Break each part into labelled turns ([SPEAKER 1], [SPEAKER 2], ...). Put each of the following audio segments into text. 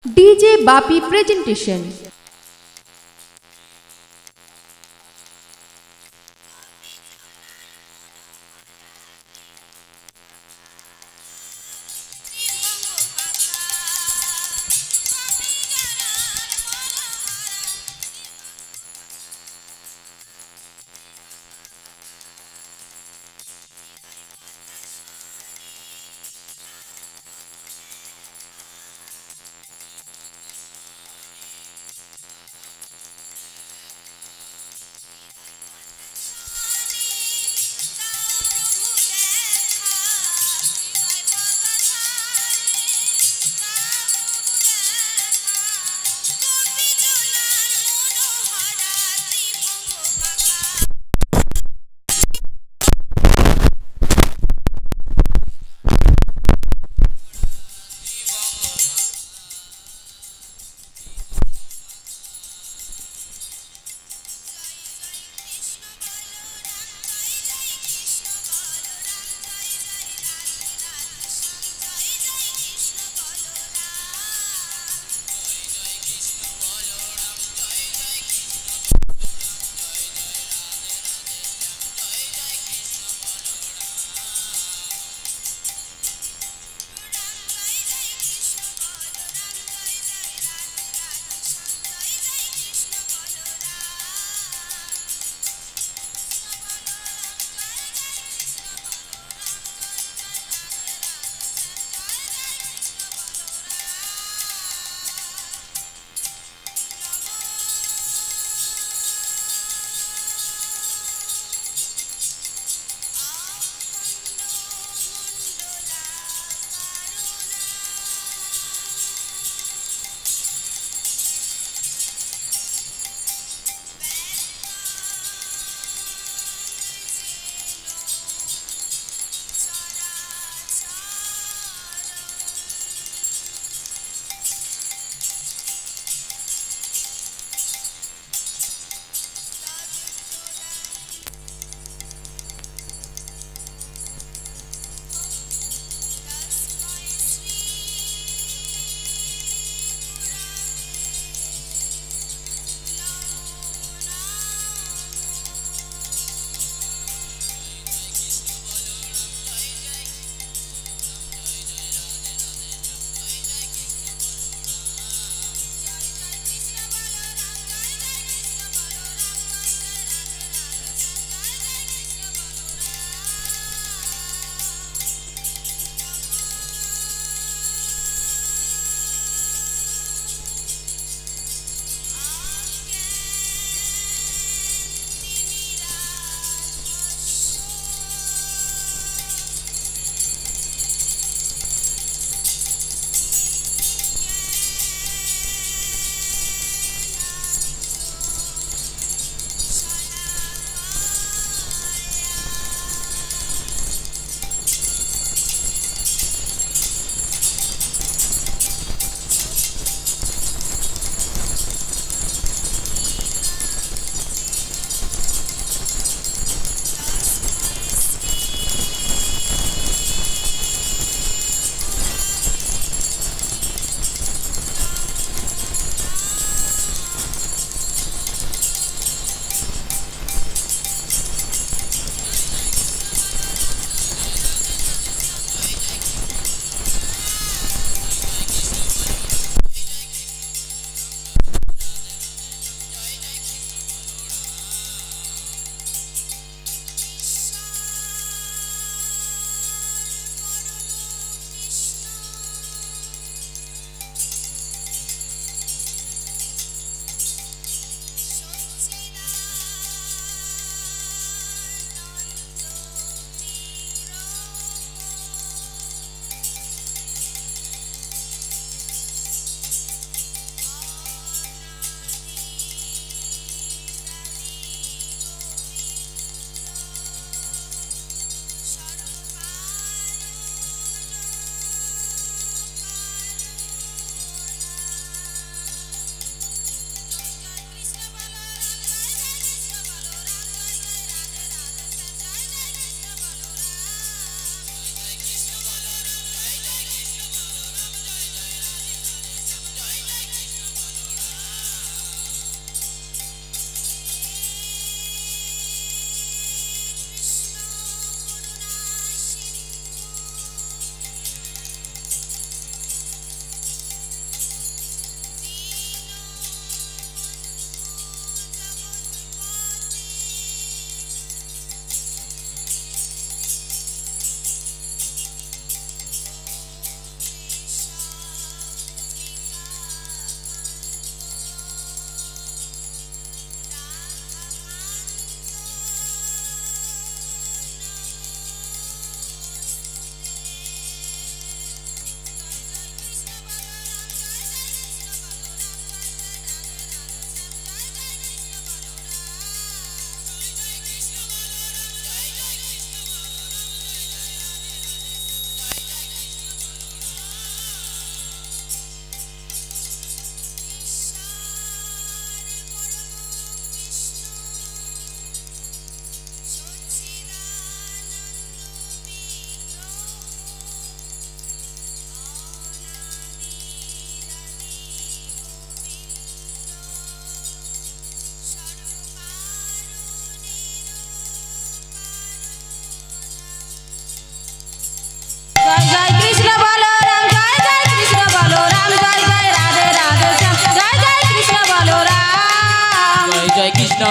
[SPEAKER 1] DJ Bapi presentation.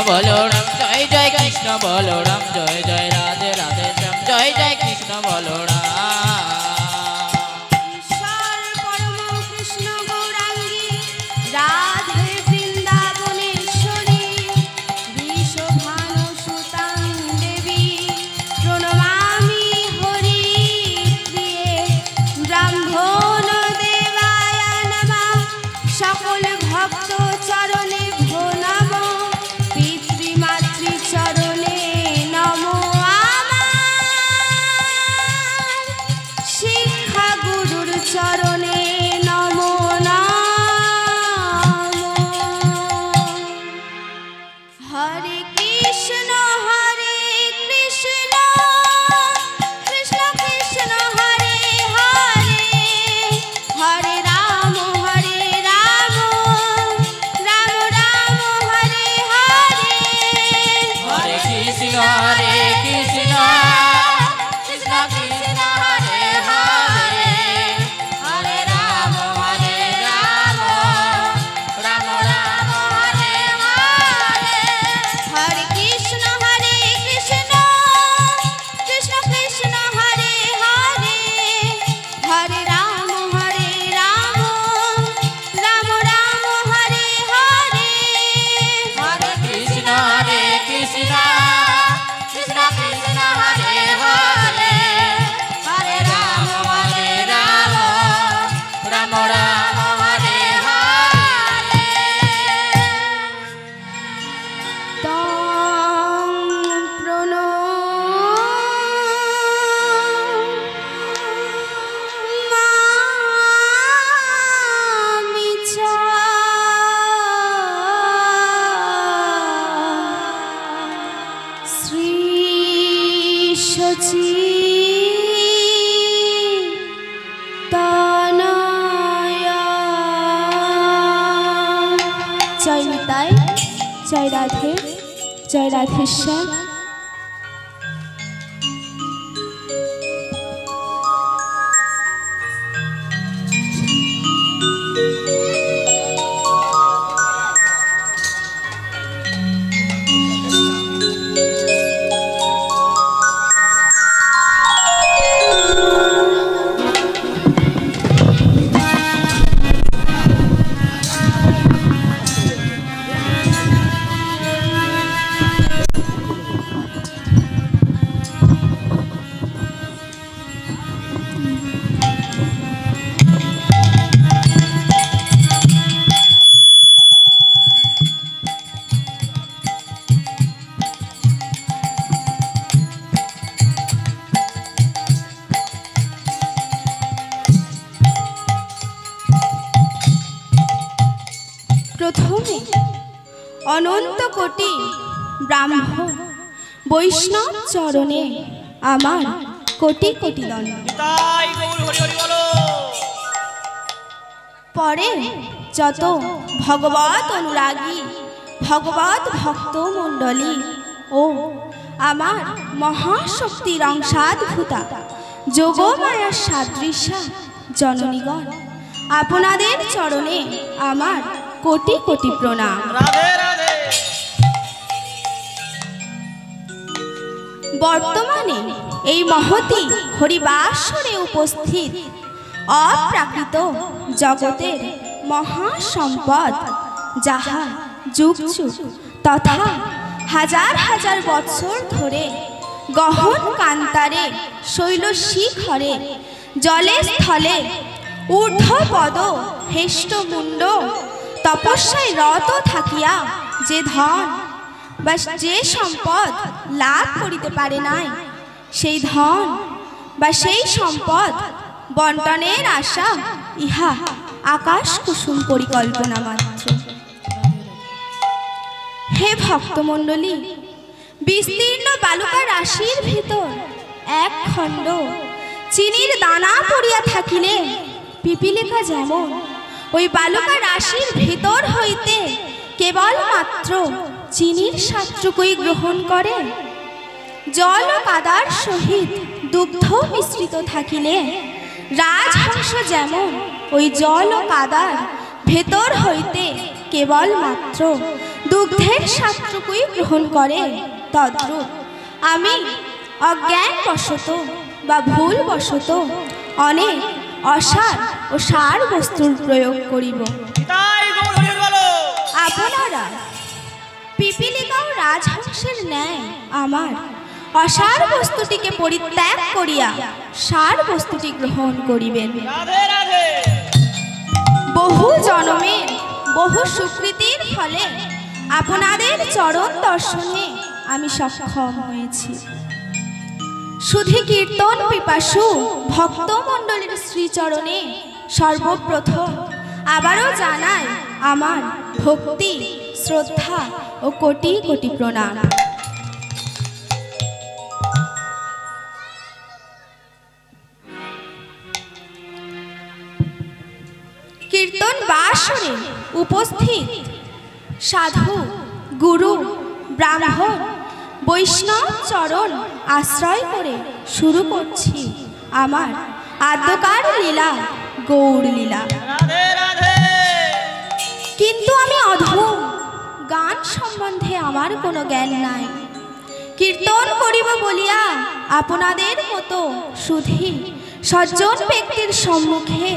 [SPEAKER 2] Balaram জয় জয় কৃষ্ণ বলরাম জয় জয় রাধে রাধে শ্যাম জয় জয় কৃষ্ণ বলরাম
[SPEAKER 3] ঈশ্বর পরম কৃষ্ণ গৌরাঙ্গী রাধে বৃন্দাবনেশ্বরী বিশ্বভানু সুতাং দেবী প্রণমামি হরি প্রিয়ে ব্রাহ্মণ দেবায় নমঃ সকল ভক্ত চরণে ভো নমঃ পিতৃমাতৃ চরণে নমো আমার শিক্ষা গুরুর চরণে নমো নমঃ হরে কৃষ্ণ কৃষ্ণ কৃষ্ণ হরে হরে হরে রাম রাম রাম হরে হরে
[SPEAKER 2] হরে কৃষ্ণ কৃষ্ণ কৃষ্ণ কৃষ্ণ হরে হরে হরে রাম রাম রাম হরে হরে
[SPEAKER 3] হরে কৃষ্ণ কৃষ্ণ কৃষ্ণ কৃষ্ণ হরে হরে হরে রাম রাম রাম হরে হরে
[SPEAKER 2] হরে কৃষ্ণ কৃষ্ণ কৃষ্ণ কৃষ্ণ হরে হরে হরে রাম রাম রাম হরে হরে
[SPEAKER 3] তং প্রণমামি চ শ্রী শচী তনয়া জয় নিতাই জয় রাধে জয় রাধেশ্বর প্রথমে অনন্ত কোটি ব্রাহ্মণ বৈষ্ণব চরণে আমার কোটি কোটি দণ্ড।
[SPEAKER 4] তাই গৌর হরি হরি বলো।
[SPEAKER 3] পরে যত ভগবত অনুরাগী ভগবত ভক্ত মণ্ডলী ও আমার মহাশক্তির অংশাদ্ভূতা যোগমায়ার সাদৃশ্যা জননীগণ, আপনাদের চরণে আমার কোটি কোটি প্রণাম।
[SPEAKER 4] রাধে রাধে।
[SPEAKER 3] বর্তমানে এই মহতি হরিবাসরে উপস্থিত অপ্রাকৃত জগতের মহাসম্পদ, যাহা যুগ যুগ তথা হাজার হাজার বৎসর ধরে গহন কান্তারে শৈল শিখরে জলে স্থলে ঊর্ধ্বপদ হেষ্টমুণ্ড তপস্যায় রত থাকিয়া যে ধন বা যে সম্পদ লাভ করিতে পারে নাই, সেই ধন বা সেই সম্পদ বন্টনের আশা ইহা আকাশ কুসুম পরিকল্পনা মাত্র। হে ভক্তমণ্ডলী, বিস্তীর্ণ বালুকা রাশির ভিতর এক খণ্ড চিনির দানা পড়িয়া থাকিলে পিপিলিকা যেমন ওই বালুকা রাশির ভিতর হইতে কেবলমাত্র চিনির স্বাদটুকুই গ্রহণ করে, জল ও কাদার সহিত দুগ্ধ মিশ্রিত থাকিলে রাজহংস যেমন ওই জল ও কাদার ভেতর হইতে কেবলমাত্র দুগ্ধের স্বাদটুকুই গ্রহণ করে, তদ্রূপ আমি অজ্ঞানবশত বা ভুলবশত অনেক অসার ও সার বস্তুর প্রয়োগ করিব।
[SPEAKER 4] তাই গৌর হরি হরি বলো।
[SPEAKER 3] আপনারা পিপিলিকা ও রাজহংসের ন্যায় আমার অসার বস্তুটিকে পরিত্যাগ করিয়া সার বস্তুটি গ্রহণ করিবেন।
[SPEAKER 4] রাধে রাধে।
[SPEAKER 3] বহু জনমের বহু সুকৃতির ফলে আপনাদের চরণ দর্শনে আমি সক্ষম হয়েছি। শুধু কীর্তন পিপাসু ভক্তমণ্ডলীর শ্রীচরণে সর্বপ্রথম আবারও জানাই আমার ভক্তি, শ্রদ্ধা ও কোটি কোটি প্রণাম। কীর্তন বাসরে উপস্থিত সাধু, গুরু, ব্রাহ্মণ, বৈষ্ণব চরণ আশ্রয় করে শুরু করছি আমার আদ্যকার লীলা, গৌর লীলা।
[SPEAKER 4] রাধে রাধে।
[SPEAKER 3] কিন্তু আমি অধম, গান সম্বন্ধে আমার কোনো জ্ঞান নাই। কীর্তন করিব বলিয়া আপনাদের মতো সুধী সজ্জন ব্যক্তির সম্মুখে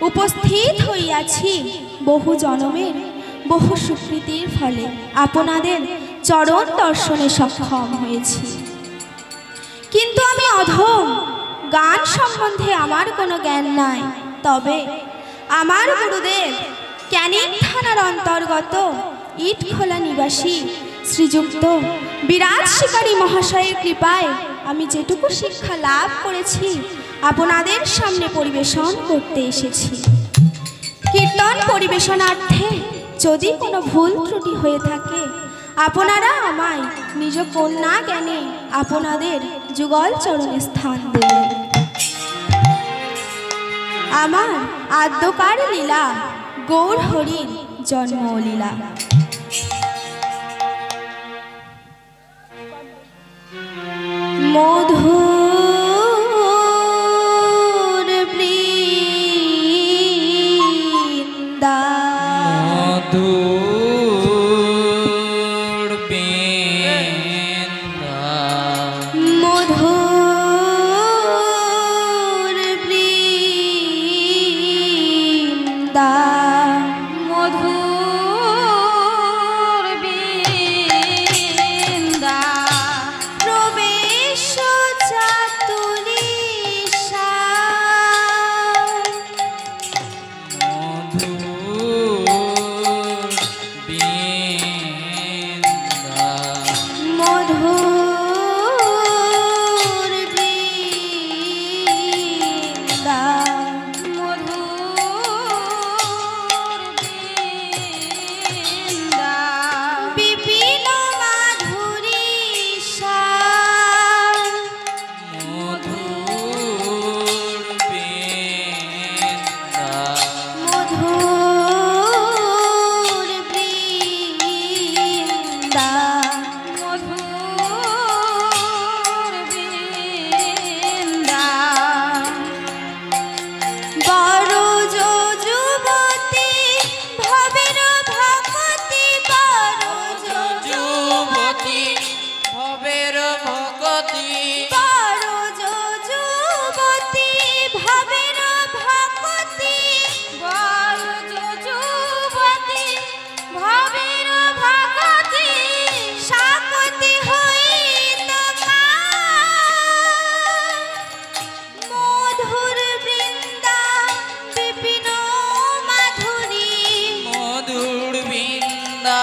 [SPEAKER 3] উপস্থিত হইয়াছি। বহু জনমের বহু সুকৃতির ফলে আপনাদের চরণ দর্শনে সক্ষম হয়েছি। কিন্তু আমি অধম, গান সম্বন্ধে আমার কোনো জ্ঞান নাই। তবে আমার গুরুদেব ক্যানিং থানার অন্তর্গত ইটখোলা নিবাসী শ্রীযুক্ত বিরাট শিকারী মহাশয়ের কৃপায় আমি যেটুকু শিক্ষা লাভ করেছি আপনাদের সামনে পরিবেশন করতে এসেছি। কীর্তন পরিবেশনার্থে যদি কোনো ভুল ত্রুটি হয়ে থাকে আপনারা আমায় নিজ কন্যা জ্ঞানে আপনাদের যুগল চরণে স্থান দেবেন। আমার আদ্যকার লীলা, গৌর হরির জন্মলীলা। মধুর বৃন্দা,
[SPEAKER 2] মধুর বৃন্দা,
[SPEAKER 3] মধুর বৃন্দা,
[SPEAKER 5] মধুর বৃন্দা,
[SPEAKER 3] প্রবেশ চাতুরীশা,
[SPEAKER 2] মধুর বৃন্দা,
[SPEAKER 3] মধুর বৃন্দা,
[SPEAKER 5] মধুর বৃন্দা,
[SPEAKER 3] বিপিন মাধুরীশা,
[SPEAKER 2] মধুর বৃন্দা,
[SPEAKER 3] মধুর বৃন্দা,
[SPEAKER 5] মধুর বৃন্দা,
[SPEAKER 3] বড় যুবতী ভবের ভগতি, বড়
[SPEAKER 2] যুবতী ভবের ভগতি,
[SPEAKER 3] বড় যুবতী ভবের ভগতি,
[SPEAKER 5] বড় যুবতী ভবের ভগতি,
[SPEAKER 3] শাকতি হইত মধুর বৃন্দা, বিপিন মাধুরী,
[SPEAKER 2] মধুর বৃন্দা,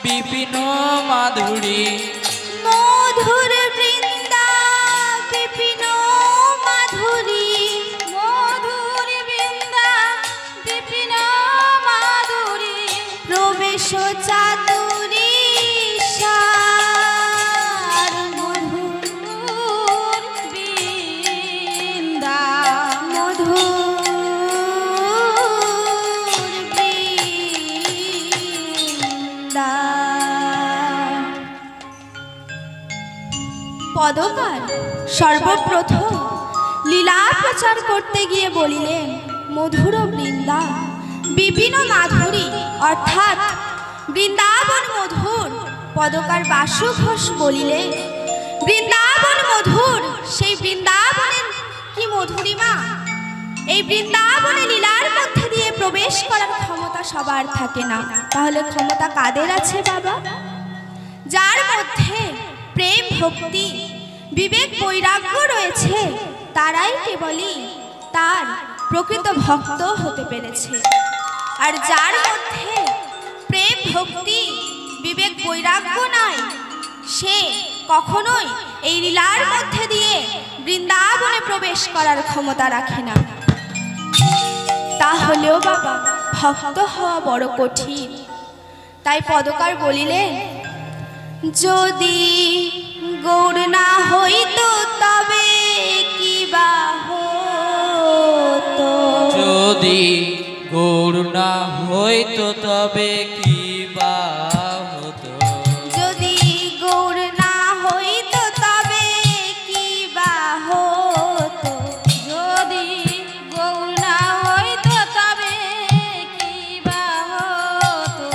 [SPEAKER 2] বিপিন মাধুরী,
[SPEAKER 3] মধুর বৃন্দা, বিপিন মাধুরী,
[SPEAKER 5] মধুর বৃন্দা, বিপিন মাধুরী,
[SPEAKER 3] প্রবেশ চাতুরীশার,
[SPEAKER 5] মধুর বৃন্দা,
[SPEAKER 3] মধুর বৃন্দা। পদকার সর্বপ্রথম লীলা প্রচার করতে গিয়ে বলিলেন, মধুর বৃন্দা, বিপিন মাধুরী অর্থাৎ বৃন্দাবন মধুর পদকার বাসু ঘোষ বলিলে, বৃন্দাবন মধুর, সেই বৃন্দাবনের কি মধুরিমা! এই বৃন্দাবনে লীলার মধ্যে দিয়ে প্রবেশ করার ক্ষমতা সবার থাকে না। তাহলে ক্ষমতা কাদের আছে বাবা? যার মধ্যে প্রেম ভক্তি বিবেক বৈরাগ্য রয়েছে, তারাই কেবলই তার প্রকৃত ভক্ত হতে পেরেছে। আর যার মধ্যে প্রেম ভক্তি বিবেক বৈরাগ্য নাই, সে কখনোই এই লীলার মধ্যে দিয়ে বৃন্দাবনে প্রবেশ করার ক্ষমতা রাখে না। তাহলেও বাবা ভক্ত হওয়া বড় কঠিন। তাই পদকার বলিলেন, যদি গৌর না হইতো তবে কি বা হতো,
[SPEAKER 2] যদি গৌর না হইতো তবে কি বা হতো,
[SPEAKER 3] যদি গৌর না হইতো তবে কি বা হতো,
[SPEAKER 5] যদি গৌর না হইতো তবে কি বা হতো,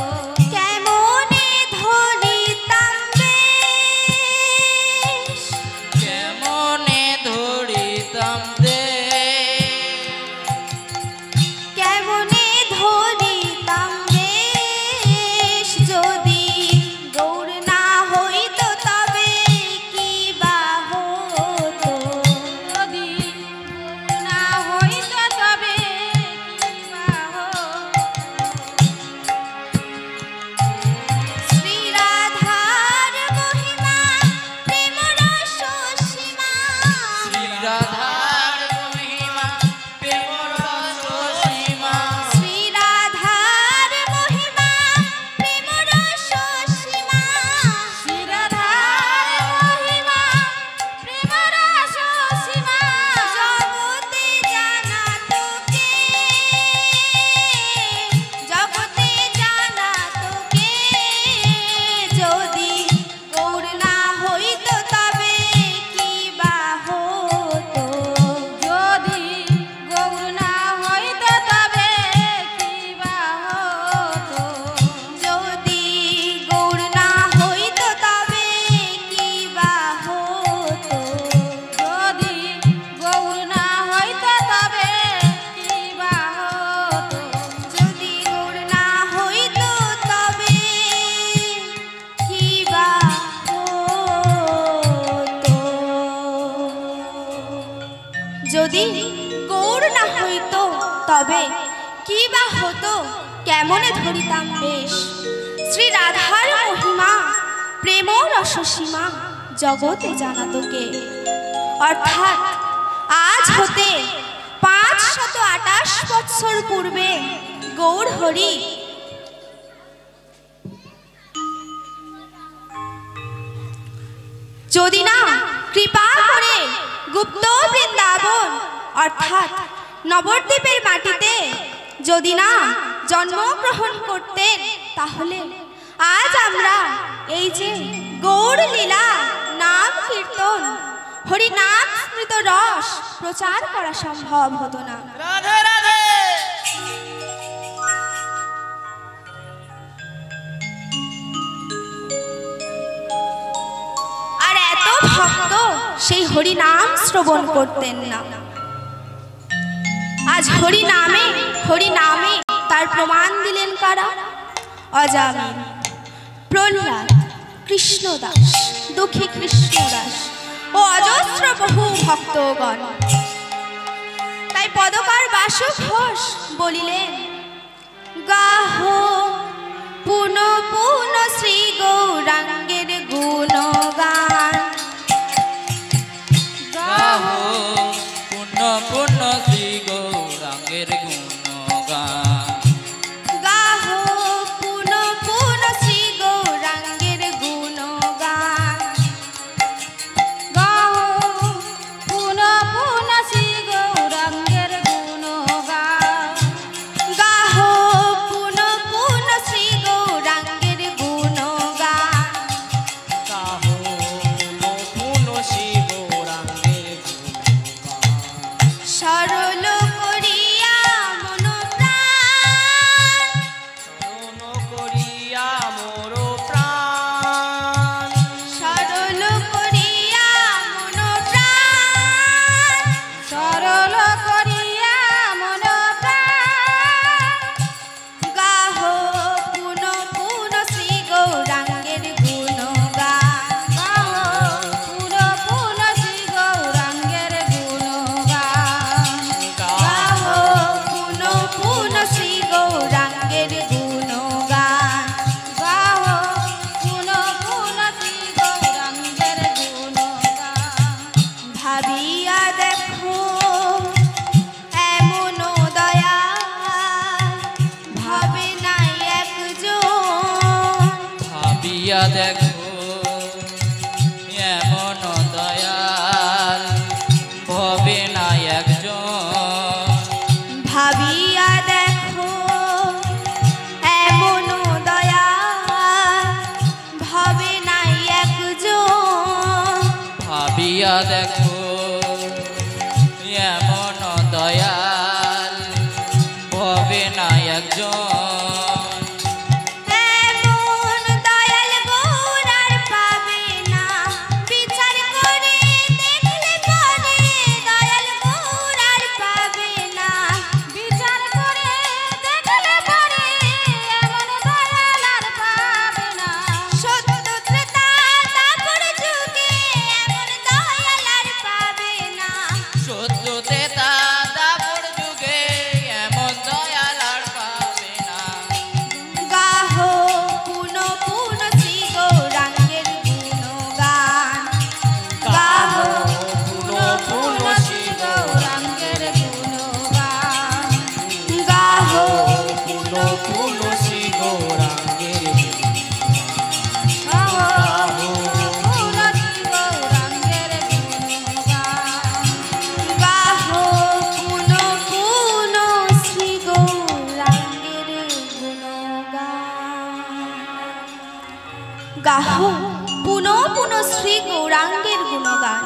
[SPEAKER 3] কেমনে ধরিতাম বেশ,
[SPEAKER 2] কেমনে ধরিতাম
[SPEAKER 3] কেমনে ধরিতাম বেশ, যদি গৌর না হইতো তবে কি বা হতো,
[SPEAKER 5] যদি গৌর না হইতো তবে কি বা হতো,
[SPEAKER 3] শ্রী রাধার মহিমা প্রেম রস সীমা,
[SPEAKER 2] রাধার মহিমা প্রেম রস সীমা,
[SPEAKER 3] শ্রী রাধার মহিমা প্রেম রস সীমা,
[SPEAKER 5] শিরধার মহিমা প্রেম রস সীমা,
[SPEAKER 3] জগতে জানা তোকে, জগতে জানা তোকে, যদি গৌর না হইতো তবে কি বা হতো,
[SPEAKER 5] যদি গৌর না হইতো তবে কি বা হতো,
[SPEAKER 3] যদি গৌর না হইতো তবে কি বা হতো,
[SPEAKER 5] যদি গৌর না হইতো তবে কি বা হতো,
[SPEAKER 3] যদি গৌর না হইতো তবে কি বা হতো, যদি গৌর না হইতো তবে কি বা হতো, কেমনে ধরিতাম বেশ, শ্রী রাধার মহিমা প্রেম রস সীমা, জগতে জানা তোকে। অর্থাৎ আজ হতে 528 বৎসর পূর্বে গৌর হরি যদি না কৃপা করে গুপ্ত বৃন্দাবন অর্থাৎ নবদ্বীপের মাটিতে যদি না জন্মগ্রহণ করতেন, তাহলে আজ আমরা এই যে গৌর লীলা নাম কীর্তন হরি নাম স্মৃত রস প্রচার করা সম্ভব হতো না।
[SPEAKER 4] রাধে রাধে।
[SPEAKER 3] আর এত ভক্ত সেই হরি নাম শ্রবণ করতেন না। আজ হরি নামে তার প্রমাণ দিলেন কারা? অজামিল, প্রহ্লাদ, কৃষ্ণদাস, দুঃখী কৃষ্ণদাস ও অজস্র বহু ভক্তগণ। তাই পদকার বাসু ঘোষ বলিলেন, গাহ পুন পুন শ্রী গৌরাঙ্গের গুণগান,
[SPEAKER 2] গাহো পুণ্য পুণ্য শ্রী গৌরাঙ্গের গুণগান,
[SPEAKER 3] গাহ পুন পুন শ্রী গৌরাঙ্গের গুণগান,
[SPEAKER 5] গাও পুন পুন শ্রী গৌরাঙ্গের গুণগান,
[SPEAKER 3] গাহ পুন
[SPEAKER 2] ভাবিয়া দেখো এমন দয়াল ভবে না একজন
[SPEAKER 3] ভাবিয়া দেখো এমন দয়াল ভবে নাই একজন
[SPEAKER 2] ভাবিয়া দেখো এমন দয়াল ভবে না একজন
[SPEAKER 3] এমন দয়াল গৌর আর পাবে না বিচার করে দেখলে পরে দয়াল গৌর আর পাবে না
[SPEAKER 5] বিচার করে দেখলে পরে এমন দয়াল আর পাবে না
[SPEAKER 3] সত্য ত্রেতা দাপর যুগে এমন দয়াল আর পাবে না
[SPEAKER 2] সত্য তেতা দাপর যুগে এমন দয়াল আর পাবে না
[SPEAKER 3] গাহো পুন পুন শ্রী গৌরাঙ্গের গুণগান গাহো পুন পুন শ্রী গৌরাঙ্গের গুণগান গাহো পুন পুন শ্রী গৌরাঙ্গের
[SPEAKER 5] গাহো পুন শ্রী গৌরাঙ্গের গুণগান
[SPEAKER 3] গাহো পুন পুন শ্রী গৌরাঙ্গের গুণগান গাহো পুন পুন শ্রী গৌরাঙ্গের গুণগান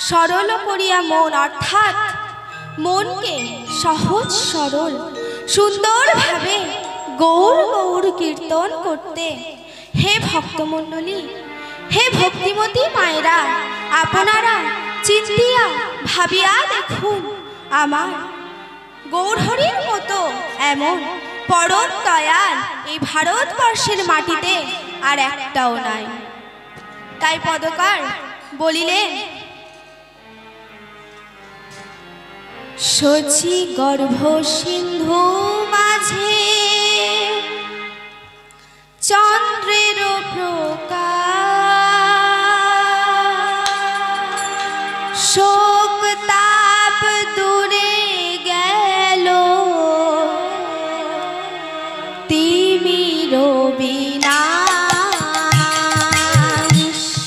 [SPEAKER 3] সরল করিয়া মন অর্থাৎ মনকে সহজ সরল সুন্দরভাবে গৌর গৌর কীর্তন করতে হে ভক্তমণ্ডলী হে ভক্তিমতী মায়েরা আপনারা চিন্তিয়া ভাবিয়া দেখুন আমার গৌরহরির মতো এমন পরম দয়াল এই ভারতবর্ষের মাটিতে আর একটাও নাই তাই পদকার বলিলেন শচী গর্ভ সিন্ধু মাঝে চন্দ্রের প্রকাশ শোক তাপ দূরে গেল তিমির বিনাশ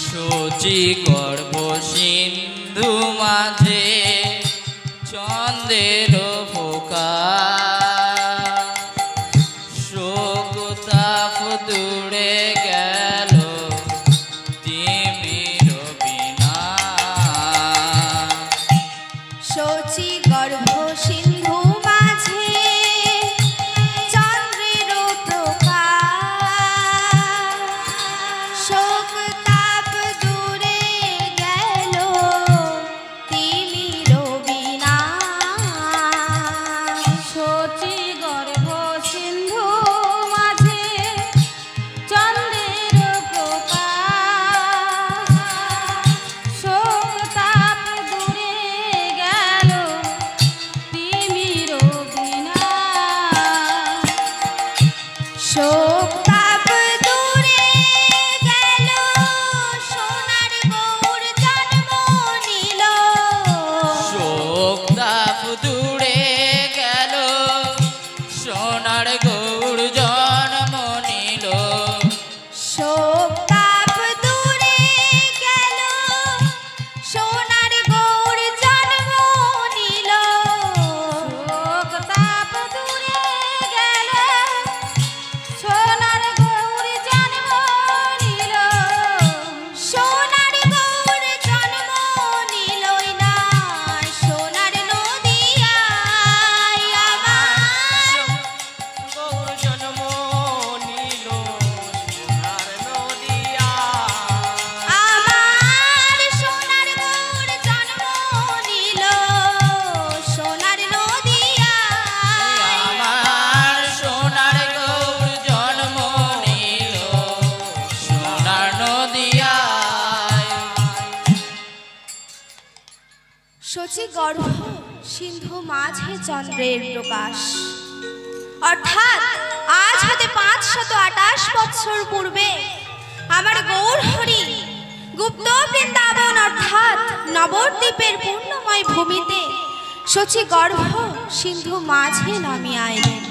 [SPEAKER 2] সচি গর্ভ সিন্ধু মাঝে চন্দ্রের ফোকা শোক তাপ দূরে গেল তিমির বিনাশ
[SPEAKER 3] শচী গর্ভ সিন্ধু মাঝে চন্দ্রের প্রকাশ শোক তাপ দূরে গেল তিমির বিনাশ
[SPEAKER 5] শচী গর্ভ সিন্ধু মাঝে চন্দ্রের প্রকাশ শোক তাপ দূরে গেল তিমির বিনাশ
[SPEAKER 3] শোক তাপ দূরে গেল সোনার গৌর জন্ম নিল
[SPEAKER 2] শোক তাপ দূরে গেল সোনার গৌর জন্ম নিল
[SPEAKER 3] শোক তাপ দূরে গেল সোনার গৌর জন্ম নিল
[SPEAKER 5] শোক তাপ দূরে গেল সোনার গৌর জন্ম নিল
[SPEAKER 3] সোনার গৌর জন্ম নিলই না সোনার নদিয়ায় আমার
[SPEAKER 4] গৌর জন্ম নিল সোনার নদিয়া
[SPEAKER 3] আমার সোনার গৌর জন্ম নিল সোনার নদিয়ায়
[SPEAKER 2] আমার সোনার গৌর জন্ম নিল সোনার নদিয়ায়
[SPEAKER 3] শচী গর্ভ সিন্ধু মাঝে চন্দ্রের প্রকাশ অর্থাৎ আজ হতে 528 বৎসর পূর্বে আমার গৌরহরি গুপ্ত বৃন্দাবন অর্থাৎ নবদ্বীপের পূর্ণময় ভূমিতে শচী গর্ভ সিন্ধু মাঝে নামিয়া আইলেন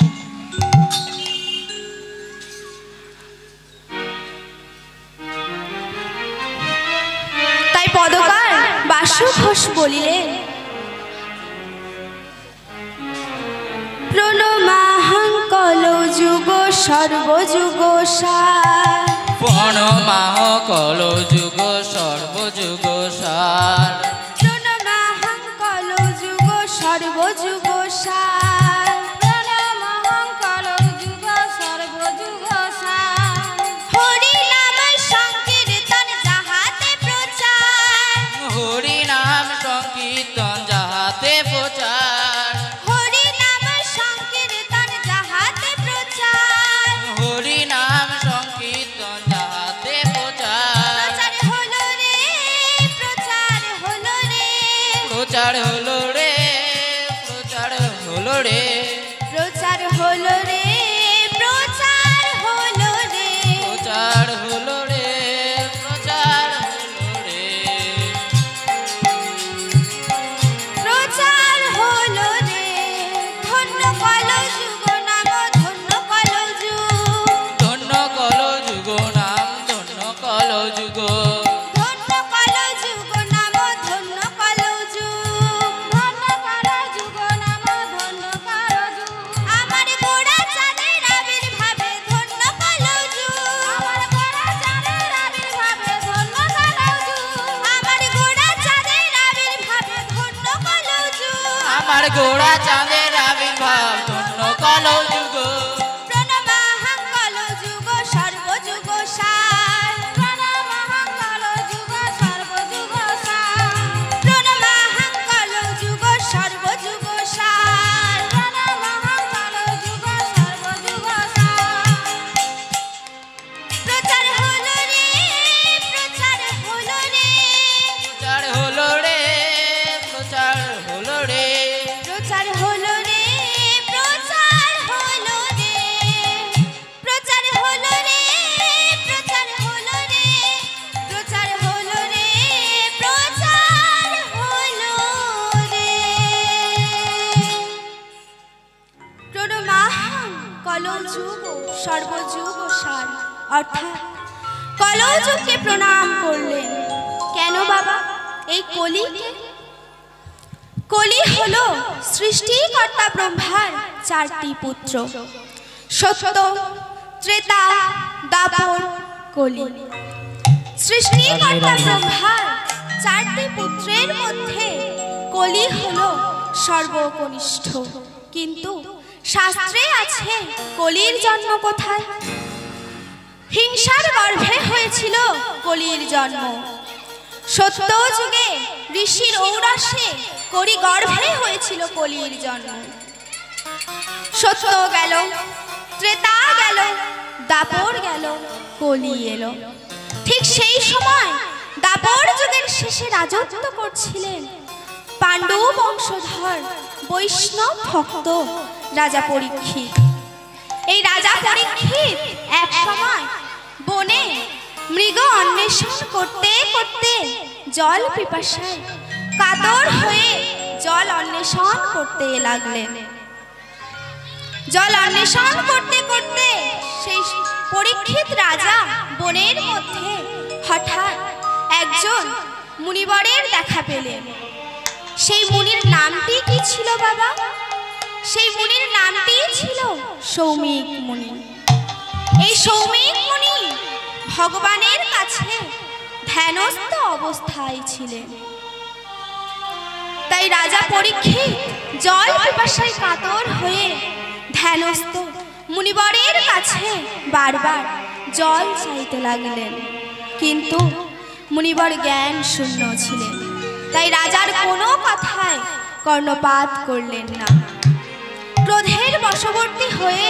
[SPEAKER 3] বাসু ঘোষ বলিলেন, প্রণমাহং কলো যুগ সর্বযুগ সার।
[SPEAKER 2] প্রণমাহ কলো যুগ সর্বযুগ সার।
[SPEAKER 3] প্রণমাহং কলো যুগ সর্বযুগ সার।
[SPEAKER 5] প্রণমাহং কলো যুগ সর্বযুগ সার।
[SPEAKER 3] হরি নাম সংকীর্তন যাহাতে প্রচার।
[SPEAKER 2] হরি নাম সংকীর্তন যাহাতে প্রচার।
[SPEAKER 3] হরি নাম সংকীর্তন যাহাতে প্রচার।
[SPEAKER 2] হরি নাম সংকীর্তন যাহাতে প্রচার।
[SPEAKER 3] প্রচার হলো রে, প্রচার হলো রে।
[SPEAKER 2] প্রচার হলো রে, প্রচার হলো রে।
[SPEAKER 3] প্রচার হলো রে, প্রচার হলো রে।
[SPEAKER 2] প্রচার হলো রে, প্রচার হলো রে।
[SPEAKER 3] প্রচার হলো রে। ধন্য কলো যুগ নাম, ধন্য কলো যুগ।
[SPEAKER 2] ধন্য কলো যুগ নাম, ধন্য কলো যুগ।
[SPEAKER 3] ধন্য কলো যুগ নাম, ধন্য কলো যুগ।
[SPEAKER 5] ধন্য কলো যুগ নাম, ধন্য কলো যুগ।
[SPEAKER 3] আমার গোড়া চাঁদের আবির্ভাবে ধন্য কলো যুগ।
[SPEAKER 5] আমার গোড়া চাঁদের আবির্ভাবে ধন্য কলো যুগ।
[SPEAKER 3] আমার গোড়া চাঁদের আবির্ভাবে ধন্য কলো যুগ।
[SPEAKER 2] আমার গোড়া চাঁদের আবির্ভাব ধন্য কলো যুগ।
[SPEAKER 3] প্রণমাহং কলো যুগ সর্বযুগ সার।
[SPEAKER 5] প্রণমাহং কলো যুগ সর্বযুগ সার।
[SPEAKER 3] প্রণমাহং কলো যুগ সর্বযুগ সার।
[SPEAKER 5] প্রণমাহং কলো যুগ সর্বযুগ সার।
[SPEAKER 3] প্রচার হলো রে, প্রচার হলো রে।
[SPEAKER 2] প্রচার হলো রে, প্রচার হলো রে।
[SPEAKER 3] প্রচার হলো রে, প্রচার হলো রে। প্রচার হলো রে, প্রচার হলো রে। প্রচার হলো রে, প্রচার হলো রে। প্রণমাহং কলো যুগ সর্বযুগ সার। অর্থাৎ কলো যুগকে প্রণাম করলেন। কেন বাবা? এই কলিকে, কলি হলো সৃষ্টিকর্তা ব্রহ্মার চারটি পুত্র, সত্য, ত্রেতা, দাপর, কলি। সৃষ্টিকর্তা ব্রহ্মার চারটি পুত্রের মধ্যে কলি হলো সর্বকনিষ্ঠ। কিন্তু শাস্ত্রে আছে কলির জন্ম কোথায়? হিংসার গর্ভে হয়েছিল কলির জন্ম। সত্য যুগে ঋষির ঔরসে করি গর্ভে হয়েছিল কলির জন্ম। সত্য গেল, ত্রেতা গেল, দাপর গেল, কলি এলো। ঠিক সেই সময় দাপর যুগের শেষে রাজত্ব করছিলেন পাণ্ডু বংশধর বৈষ্ণব ভক্ত রাজা পরীক্ষিত। এই রাজা পরীক্ষিত এক সময় বনে মৃগ অন্বেষণ করতে করতে জল পিপাসায় কাতর হয়ে জল অন্বেষণ করতে লাগলেন। জল অন্বেষণ করতে করতে সেই পরীক্ষিত রাজা বনের মধ্যে হঠাৎ একজন মুনিবরের দেখা পেলেন। সেই মুনির নামটি কি ছিল বাবা? সেই মুনির নামটি ছিল সৌমিক মুনি। এই সৌমিক মুনি ভগবানের কাছে ধ্যানস্থ অবস্থায় ছিলেন। তাই রাজা পরীক্ষিত জল পিপাসায় কাতর হয়ে ধ্যানস্থ মুনিবরের কাছে বারবার জল চাইতে লাগলেন। কিন্তু মুনিবর জ্ঞান শূন্য ছিলেন, তাই রাজার কোনো কথায় কর্ণপাত করলেন না। ক্রোধের বশবর্তী হয়ে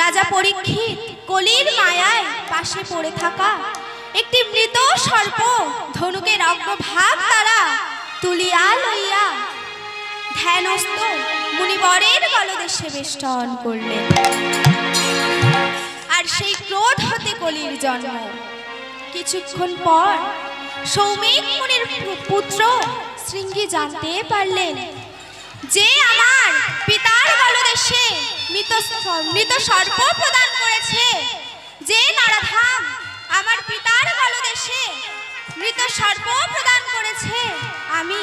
[SPEAKER 3] রাজা পরীক্ষিত কলির মায়ায় পাশে পড়ে থাকা একটি মৃত সর্প ধনুকের অগ্রভাগ দ্বারা তুলিয়া লইয়া ধ্যানস্থ মুনিবরের গলদেশে বেষ্টন করলেন। আর সেই ক্রোধ হতে কলির জন্ম। কিছুক্ষণ পর সৌমিক মুনির পুত্র শৃঙ্গি জানতে পারলেন যে আমার পিতার গলদেশে মৃত সর্প প্রদান করেছে, যে নারাধাম আমার পিতার গলদেশে মৃত সর্প প্রদান করেছে, আমি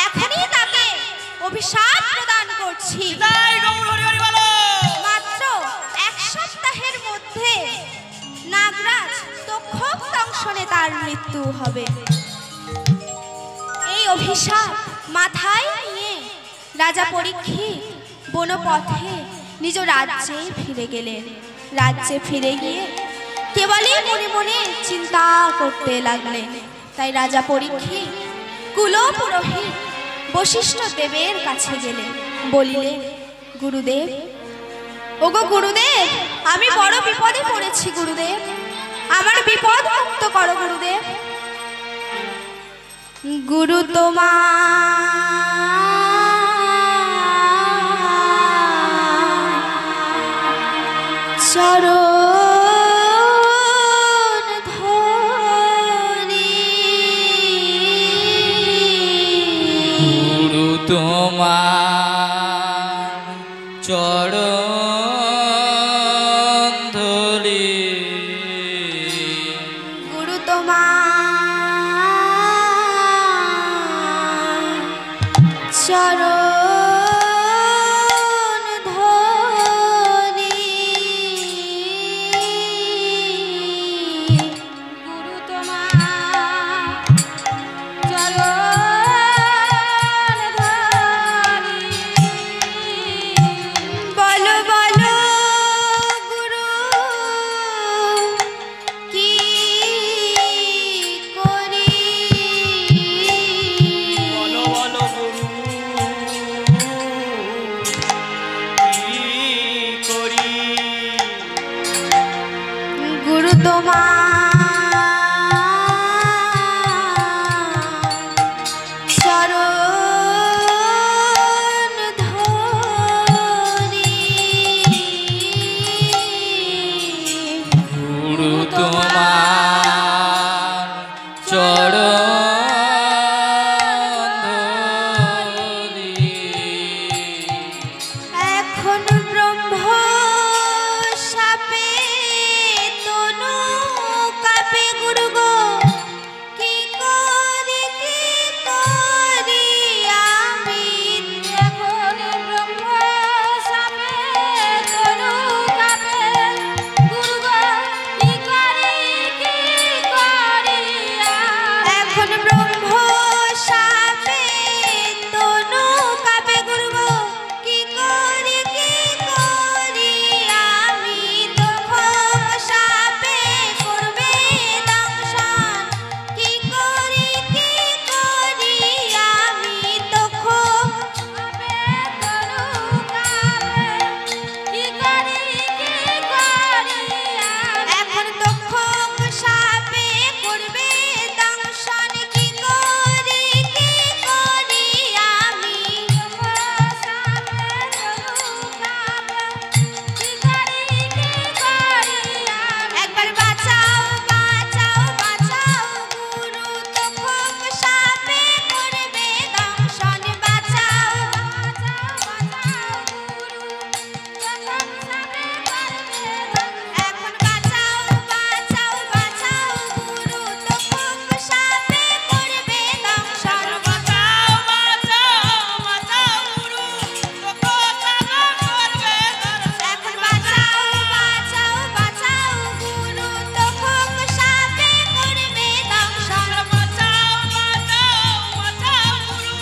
[SPEAKER 3] এখনই তাকে অভিশাপ প্রদান করছি।
[SPEAKER 4] তাই গৌর হরি হরি বলো।
[SPEAKER 3] মাত্র 1 সপ্তাহের মধ্যে নাগরাজ তক্ষক দংশনে তার মৃত্যু হবে। এই অভিশাপ মাথায় নিয়ে রাজা পরীক্ষিত বনপথে নিজ রাজ্যে ফিরে গেলেন। রাজ্যে ফিরে গিয়ে কেবলই মনে মনে চিন্তা করতে লাগলেন। তাই রাজা পরীক্ষিত কুল পুরোহিত বশিষ্ঠ দেবের কাছে গেলেন, বলিলেন, গুরুদেব, ওগো গুরুদেব, আমি বড় বিপদে পড়েছি গুরুদেব, আমার বিপদ মুক্ত করো গুরুদেব। গুরু তোমার চরণ ধরি,
[SPEAKER 2] গুরু তোমার চরণ ধরি,
[SPEAKER 3] গুরু তোমার চরণ ধরি,
[SPEAKER 5] গুরু তোমার চরণ ধরি।
[SPEAKER 3] বলো বলো গুরু কি করি,
[SPEAKER 4] বলো বলো গুরু কি করি।
[SPEAKER 3] গুরু তোমার চরণ ধরি,
[SPEAKER 2] গুরু তোমার চরণ ধরি।
[SPEAKER 3] এখন ব্রহ্ম সাপে তনু কাপে গুরু গো, কি করি আমি,
[SPEAKER 5] এখন ব্রহ্ম সাপে তনু কাঁপে, গুরু গো কি করি
[SPEAKER 3] এখন ব্রহ্ম সাপে তনু কাপে গুরু গো, কি করি আমি, তখন সাপে করবে দংশন, কি করি আমি, তখন এখন তখন সাপে করবে দংশন, কি করি আমি, একবার বাঁচাও বাঁচাও বাঁচাও গুরু, তখন সাপে করবে দংশন, বাঁচাও এখন বাঁচাও বাঁচাও বাঁচাও গুরু, তখন সাপে করবে দংশন,
[SPEAKER 4] বাঁচাও বাঁচাও বাঁচাও গুরু তোকে সাধন করবে দর্শন।
[SPEAKER 3] এখন বাঁচাও বাঁচাও বাঁচাও গুরু, তখন সাপে করবে দংশন,
[SPEAKER 4] বাঁচাও বাঁচাও বাঁচাও গুরু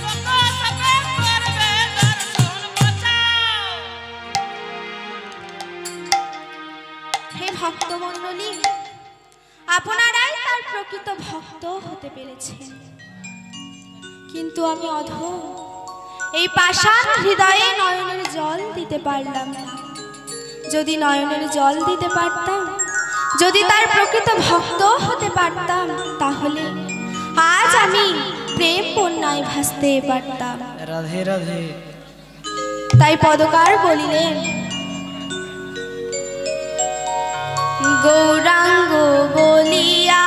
[SPEAKER 4] তোকে সাধন করবে দর্শন। বাঁচাও।
[SPEAKER 3] হে ভক্তমণ্ডলী, আপনারাই তার প্রকৃত ভক্ত হতে পেরেছেন, কিন্তু আমি অধম, এই পাষাণ হৃদয়ে নয়নের জল দিতে পারলাম না। যদি নয়নের জল দিতে পারতাম, যদি তার প্রকৃত ভক্ত হতে পারতাম, তাহলে আজ আমি প্রেম বন্যায় ভাসতে পারতাম।
[SPEAKER 4] রাধে রাধে।
[SPEAKER 3] তাই পদকার বলিলেন, গৌরাঙ্গ বলিয়া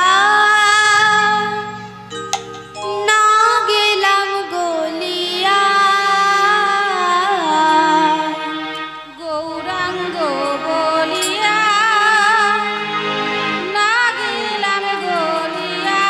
[SPEAKER 3] না গেলাম গলিয়া,
[SPEAKER 5] গৌরাঙ্গ বলিয়া না গেলাম গলিয়া,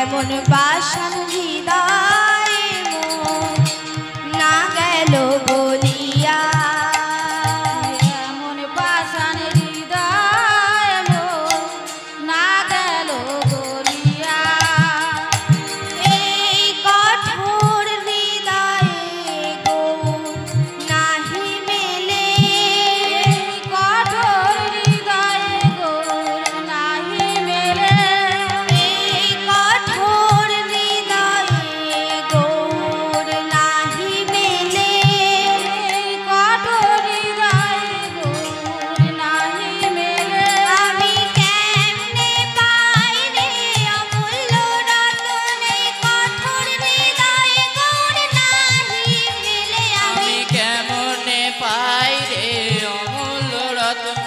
[SPEAKER 3] এমন বাসন হৃদয়ে মোর না গেল বলিয়া
[SPEAKER 5] এমন বাসন হৃদয়ে মোর না গেল বলিয়া
[SPEAKER 3] এই কঠোর হৃদয়ে গৌর নাহি মেলে
[SPEAKER 5] কঠোর হৃদয়ে গৌর নাহি মেলে
[SPEAKER 3] এই কঠোর হৃদয়ে গৌর নাহি মেলে
[SPEAKER 5] কঠোর হৃদয়ে গৌর নাহি মেলে
[SPEAKER 3] আমি কেমনে পাই রে অমূল্য রতন এই কঠোর হৃদয়ে গৌর নাহি মেলে
[SPEAKER 2] আমি কেমনে পাই রে অমূল্য রতন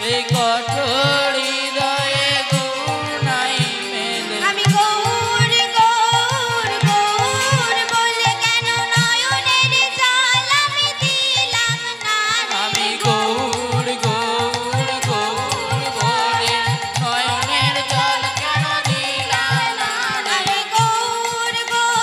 [SPEAKER 2] এই কঠোর হৃদয়ে গৌর নাই মেলে
[SPEAKER 3] আমি গৌর গৌর গৌর বলে কেন নয়নের জল আমি দিলাম না রে
[SPEAKER 2] আমি গৌর গৌর গৌর বলে নয়নের জল কেন দিলাম না রে
[SPEAKER 3] আমি গৌর গৌর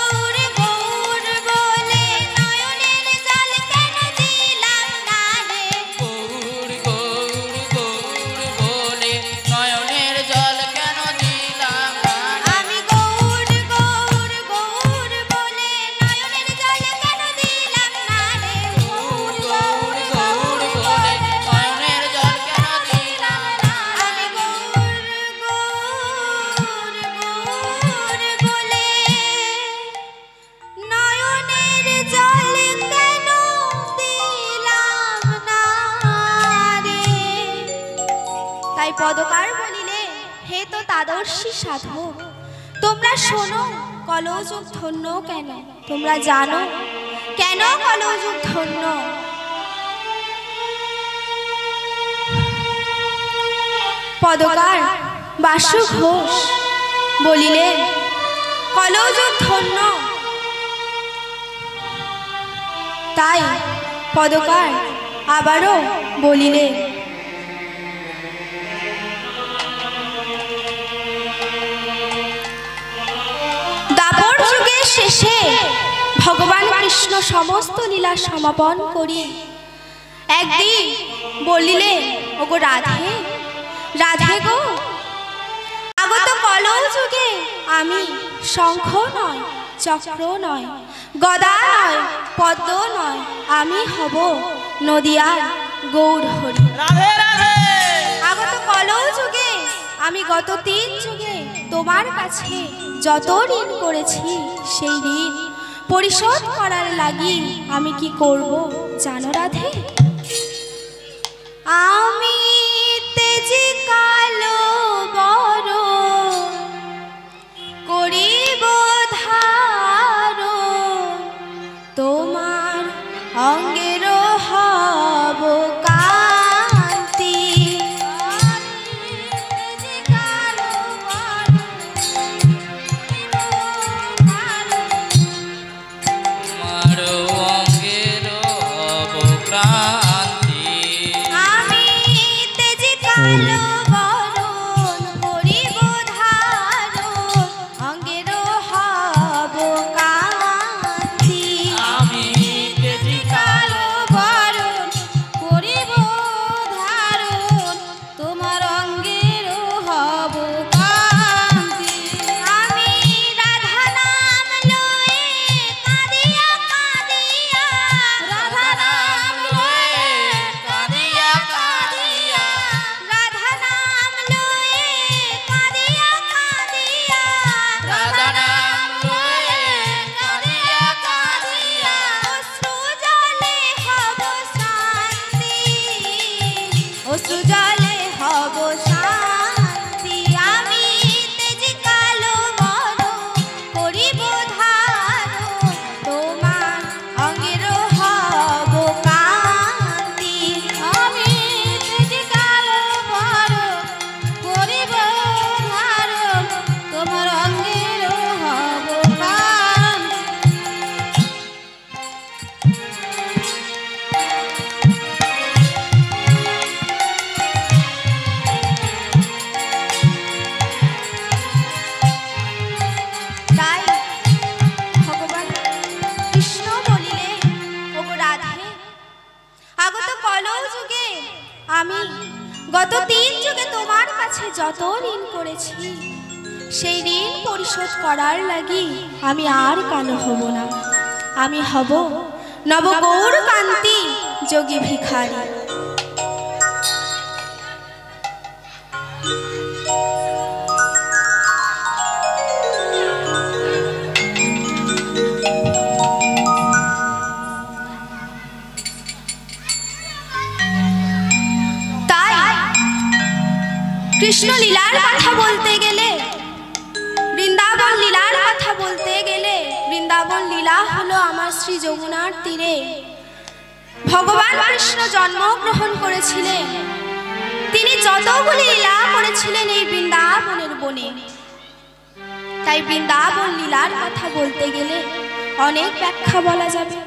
[SPEAKER 3] গৌর বলে নয়নের জল কেন দিলাম না রে
[SPEAKER 2] গৌর গৌর গৌর বলে নয়নের জল কেন দিলাম না রে
[SPEAKER 3] আমি গৌর গৌর গৌর বলে নয়নের জল কেন দিলাম না রে
[SPEAKER 2] গৌর গৌর গৌর বলে নয়নের জল কেন দিলাম না
[SPEAKER 3] আমি গৌর গৌর গৌর বলে নয়নের জল কেন দিলাম না রে তাই পদকার বলিলে হে তো তাদর্শী সাধক তোমরা শোনো কলযুগ ধন্য কেন তোমরা জানো কেন কলযুগ ধন্য পদকার বাসু ঘোষ বলিলেন কলযুগ ধন্য তাই পদকার আবারও বলিলেন দাপর যুগের শেষে ভগবান কৃষ্ণ সমস্ত লীলা সমাপন করি একদিন বলিলেন ওগো রাধে রাধে গো আগত কলৌ যুগে আমি শঙ্খ নয় চক্র নয় গদা নয় পদ্ম নয় আমি হব নদিয়ার গৌর হরি
[SPEAKER 4] রাধে রাধে
[SPEAKER 3] আগত কলৌ যুগে আমি গত 3 যুগে তোমার কাছে যত ঋণ করেছি সেই ঋণ পরিশোধ করার লাগি আমি কি করব জানো রাধে আমি তেজি কালো বড় করিব ধারো তোমার অঙ্গের হব কান্তি
[SPEAKER 2] তোমার অঙ্গের অবক্রান্তি
[SPEAKER 3] আমি গত 3 যুগে তোমার কাছে যত ঋণ করেছি সেই ঋণ পরিশোধ করার লাগি আমি আর কালো হব না। আমি হব নবগৌর কান্তি যোগী ভিখারি। কৃষ্ণ লীলার কথা বলতে গেলে, বৃন্দাবন লীলার কথা বলতে গেলে, বৃন্দাবন লীলা হলো আমার শ্রী যমুনার তীরে ভগবান কৃষ্ণ জন্মগ্রহণ করেছিলেন। তিনি যতগুলি লীলা করেছিলেন এই বৃন্দাবনের বনে। তাই বৃন্দাবন লীলার কথা বলতে গেলে অনেক ব্যাখ্যা বলা যাবে,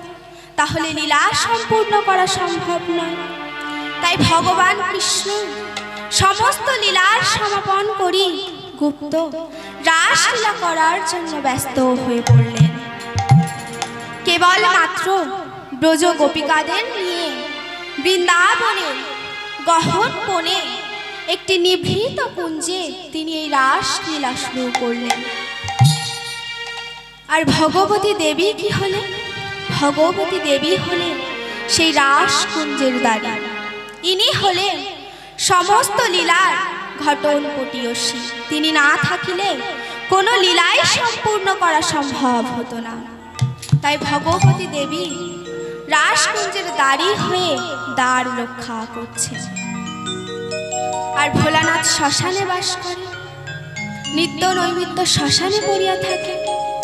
[SPEAKER 3] তাহলে লীলা সম্পূর্ণ করা সম্ভব নয়। তাই ভগবান কৃষ্ণ সমস্ত লীলার সমাপন করি গুপ্ত রাসলীলা করার জন্য ব্যস্ত হয়ে পড়লেন। কেবলমাত্র ব্রজ গোপিকাদের নিয়ে বৃন্দাবনের গহন বনে একটি নিভৃত কুঞ্জে তিনি এই রাসলীলা শুরু করলেন। আর ভগবতী দেবী কি হলেন? ভগবতী দেবী হলেন সেই রাসকুঞ্জের দ্বারা। ইনি হলেন সমস্ত লীলার ঘটন পটীয়সী। তিনি না থাকিলে কোনো লীলাই সম্পূর্ণ করা সম্ভব হতো না। তাই ভগবতী দেবী রাসকুঞ্জের দ্বারী হয়ে দ্বার রক্ষা করছেন। আর ভোলানাথ শ্মশানে বাস করে, নিত্য নৈমিত্য শ্মশানে পড়িয়া থাকে,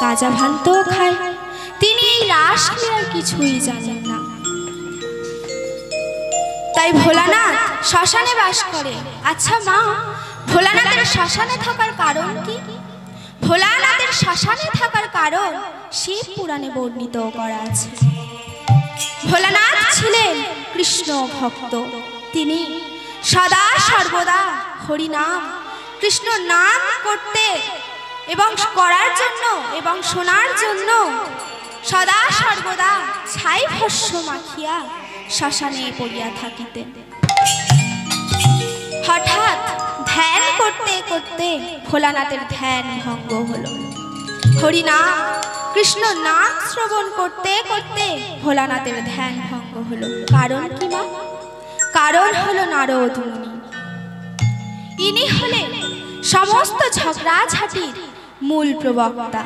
[SPEAKER 3] কাজা ভান্তও খায়। তিনি এই রাসলীলার কিছুই জানেন না। তাই ভোলানাথ শ্মশানে বাস করে। আচ্ছা মা, ভোলানাথের শ্মশানে থাকার কারণ কি? ভোলানাথের শ্মশানে থাকার কারণ শিব পুরাণে বর্ণিত করা আছে। ভোলানাথ ছিলেন কৃষ্ণ ভক্ত। তিনি সদা সর্বদা হরিনাম কৃষ্ণ নাম করতে এবং করার জন্য এবং শোনার জন্য সদা সর্বদা ছাই ভস্য মাখিয়া শ্মশানে পড়িয়া থাকিতেন। হঠাৎ ধ্যান করতে করতে ভোলানাথের ধ্যান ভঙ্গ হলো। হরিনাম কৃষ্ণ নাম শ্রবণ করতে করতে ভোলানাথের ধ্যান ভঙ্গ হলো। কারণ কি মা? কারণ হলো নারদ মুনি। ইনি হলেন সমস্ত ঝগড়াঝাটির মূল প্রবক্তা।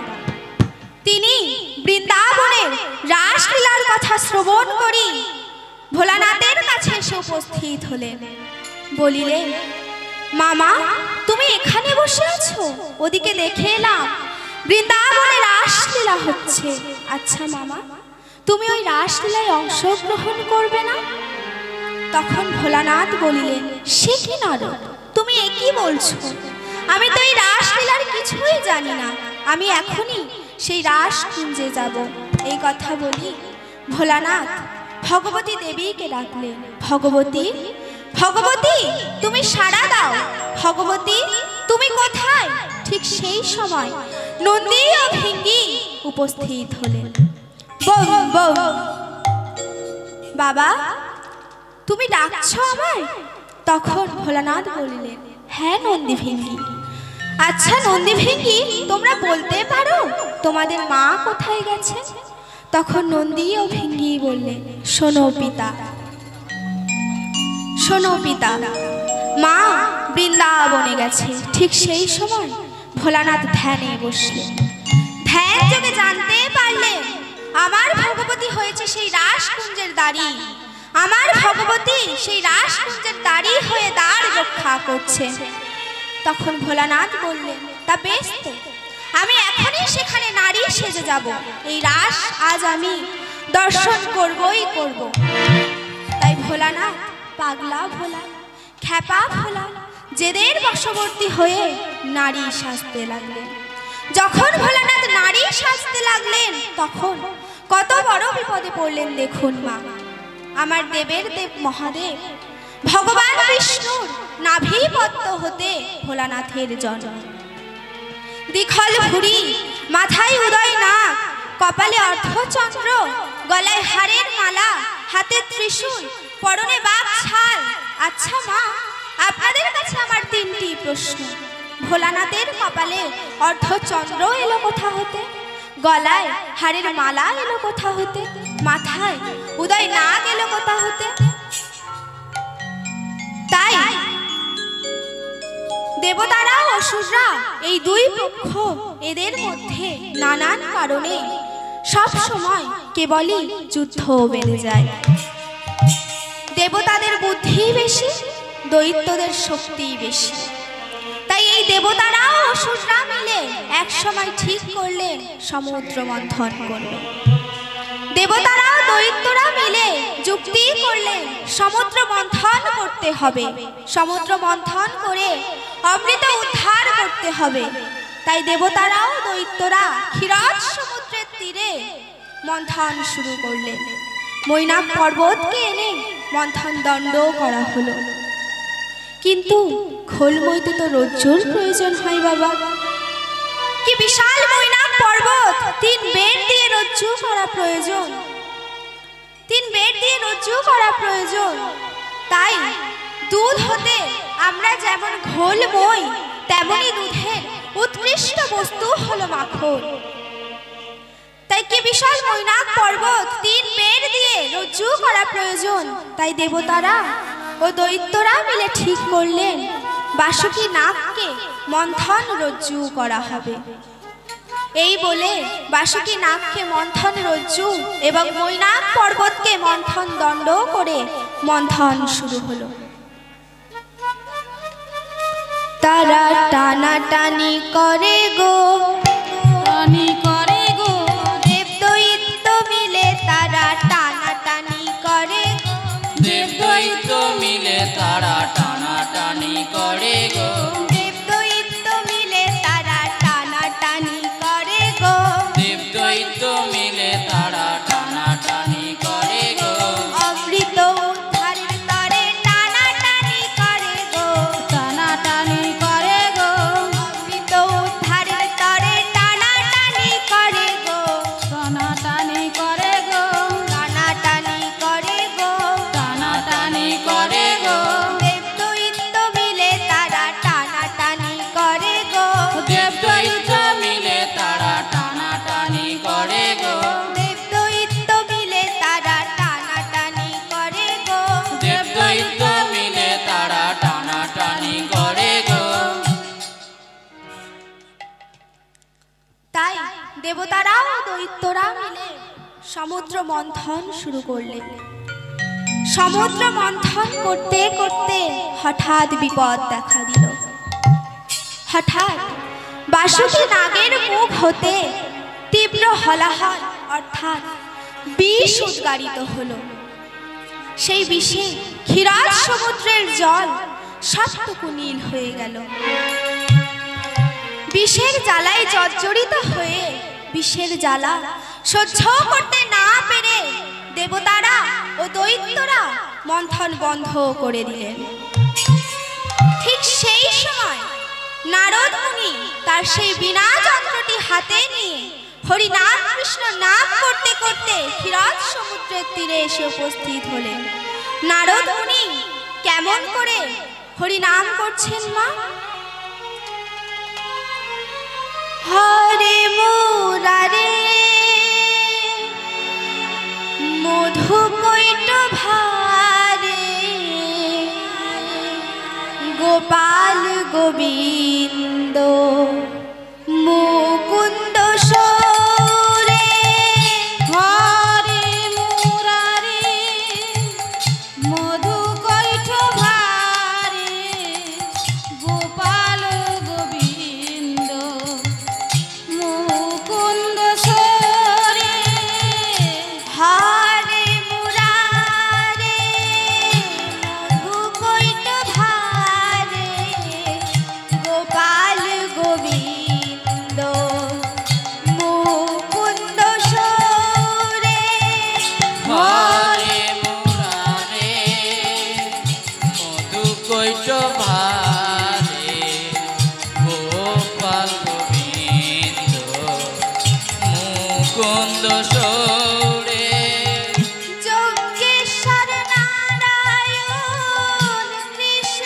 [SPEAKER 3] তিনি বৃন্দাবনের রাসলীলার কথা শ্রবণ করি ভোলানাথের কাছে এসে উপস্থিত হলেন। বলিলেন, মামা তুমি এখানে বসে আছো? ওদিকে দেখে এলাম বৃন্দাবনে রাসলীলা হচ্ছে। আচ্ছা মামা, তুমি ওই রাসলীলায় অংশগ্রহণ করবে না? তখন ভোলানাথ বলিলেন, সে কি নারদ, তুমি এ কি বলছো? আমি তো এই রাসলীলার কিছুই জানি না। আমি এখনই সেই রাসকুঞ্জে যাব। এই কথা বলি ভোলানাথ ভগবতী দেবীকে ডাকলেন। ভগবতী, ভগবতী তুমি সাড়া দাও। ভগবতী তুমি কোথায়? ঠিক সেই সময় নন্দী ও ভিঙ্গি উপস্থিত হলেন। বাবা তুমি ডাকছো আমায়? তখন ভোলানাথ বলিলেন, হ্যাঁ নন্দী ভিঙ্গি। আচ্ছা নন্দী ভিঙ্গি, তোমরা বলতে পারো তোমাদের মা কোথায় গেছে? তখন নন্দী ও ভিঙ্গি বললেন, শোনো পিতা, শোনো পিতা, মা বৃন্দাবনে গেছে। ঠিক সেই সময় ভোলানাথ ধ্যানে বসলেন। ধ্যান যোগে জানতে পারলেন আমার ভগবতী হয়েছে সেই রাসকুঞ্জের দ্বারী। আমার ভগবতী সেই রাসকুঞ্জের দ্বারী হয়ে দ্বার রক্ষা করছে। তখন ভোলানাথ বললেন, তা বেশ তো, আমি এখনই সেখানে নারী সেজে যাব। এই রাস আজ আমি দর্শন করবই করব। তাই ভোলানাথ পাগলা ভোলা, খ্যাপা ভোলা জেদের বশবর্তী হয়ে নারী সাজতে লাগলেন। যখন ভোলানাথ নারী সাজতে লাগলেন তখন কত বড় বিপদে পড়লেন দেখুন মা। আমার দেবের দেব মহাদেব ভগবান বিষ্ণুর নাভিপদ্ম হতে ভোলানাথের জন্ম। দ্বিখল ভুরি, মাথায় উদয় নাক, কপালে অর্ধচন্দ্র, গলায় হারের মালা, হাতে ত্রিশূল, পরনে বাঘ ছাল। আচ্ছা মা, আপনাদের কাছে আমার তিনটি প্রশ্ন। ভোলানাথের কপালে অর্ধচন্দ্র এলো কোথা হতে? গলায় হাড়ের মালা এলো কোথা হতে? মাথায় উদয় নাগ এলো কোথা হতে? তাই দেবতারা অসুররা এই দুই পক্ষ, এদের মধ্যে নানান কারণে সব সময় কেবলই যুদ্ধ বেড়ে যায়। দেবতাদের বুদ্ধি বেশি, দৈত্যদের শক্তি বেশি। তাই এই দেবতারা অসুররা মিলে এক সময় ঠিক করলেন সমুদ্র মন্থন করবে। দেবতারা দৈত্যরা মিলে যুক্তি করলেন সমুদ্র মন্থন করতে হবে, সমুদ্র মন্থন করে অমৃত উদ্ধার করতে হবে। তাই দেবতারাও দৈত্যরা ক্ষীরদ সমুদ্রের তীরে মন্থন শুরু করলেন। মৈনাক পর্বতকে এনে মন্থন দণ্ড করা হলো। কিন্তু খোল মইতে তো রজ্জুর প্রয়োজন হয় বাবা। কি বিশাল মৈনাক পর্বত, 3 বেদ দিয়ে রজ্জু করা প্রয়োজন, 3 বেদ দিয়ে রজ্জু করা প্রয়োজন। তাই দুধ হতে আমরা যেমন ঘোল মই, তেমনি দুধের উৎকৃষ্ট বস্তু হলো মাখন। তাই কি বিশাল মৈনাক পর্বত, 3 বেদ দিয়ে রজ্জু করা প্রয়োজন। তাই দেবতারা ও দৈত্যরা মিলে ঠিক করলেন বাসুকী নাগকে মন্থন রজ্জু করা হবে। এই বলে বাসুকী নাগকে মন্থন রজ্জু এবং মৈনাক পর্বতকে মন্থন দণ্ড করে মন্থন শুরু হলো। তারা টানাটানি করে গো,
[SPEAKER 5] টানি করে গো,
[SPEAKER 3] দেব দৈত্য মিলে তারা টানাটানি করে গো,
[SPEAKER 2] দেব দৈত্য মিলে তারা টানাটানি করে গো,
[SPEAKER 3] দেব দৈত্য মিলে তারা টানাটানি করে গো,
[SPEAKER 2] দেব দৈত্য মিলে তারা টানাটানি করে গো,
[SPEAKER 3] অমৃত উদ্ধারের তরে টানাটানি করে গো,
[SPEAKER 5] টানাটানি করে গো,
[SPEAKER 3] অমৃত উদ্ধারের তরে টানাটানি করে গো,
[SPEAKER 5] টানাটানি করে গো,
[SPEAKER 3] টানাটানি করে গো,
[SPEAKER 2] টানাটানি করে গো,
[SPEAKER 3] দেব দৈত্য মিলে তারা টানাটানি করে গো,
[SPEAKER 2] দেব দৈত্য মিলে তারা টানাটানি করে গো,
[SPEAKER 3] দেব দৈত্য মিলে তারা টানাটানি করে গো,
[SPEAKER 2] দেব দৈত্য মিলে তারা টানাটানি করে গো।
[SPEAKER 3] তাই দেবতারা ও দৈত্যরা মিলে সমুদ্র মন্থন শুরু করলেন। সমুদ্র মন্থন করতে করতে হঠাৎ বিপদ দেখা দিল। হঠাৎ বাসুকী নাগের মুখ হতে তীব্র হলাহল অর্থাৎ বিষ উদ্গারিত হলো। সেই বিষে ক্ষীরাদ সমুদ্রের জল সবটুকু নীল হয়ে গেল। বিষের জ্বালায় জর্জরিত হয়ে বিষের জ্বালা সহ্য করতে না পেরে দেবতারা ও দৈত্যরা মন্থন বন্ধ করে দিলেন। ঠিক সেই সময় নারদ মুনি তার সেই বীণা যন্ত্রটি হাতে নিয়ে হরিনাম কৃষ্ণ নাম করতে করতে ক্ষীরদ সমুদ্রের তীরে এসে উপস্থিত হলেন। নারদ মুনি কেমন করে হরিনাম করছেন মা? হরে মুরারে মধু কৈট ভারে গোপাল গোবিন্দ মুকুন্দ সৌরে
[SPEAKER 5] হরে মুরারে মধু কৈঠ ভারে গোপাল গোবিন্দ মুকুন্দ সরে
[SPEAKER 3] হরে মুরারে মধু কৈট ভারে গোপাল গোবিন্দ মুকুন্দ সৌরে
[SPEAKER 2] হরে মুরারে মধু কৈট ভারে গোপাল গোবিন্দ মুকুন্দ সৌরে
[SPEAKER 3] যজ্ঞেশ্বর নারায়ণ কৃষ্ণ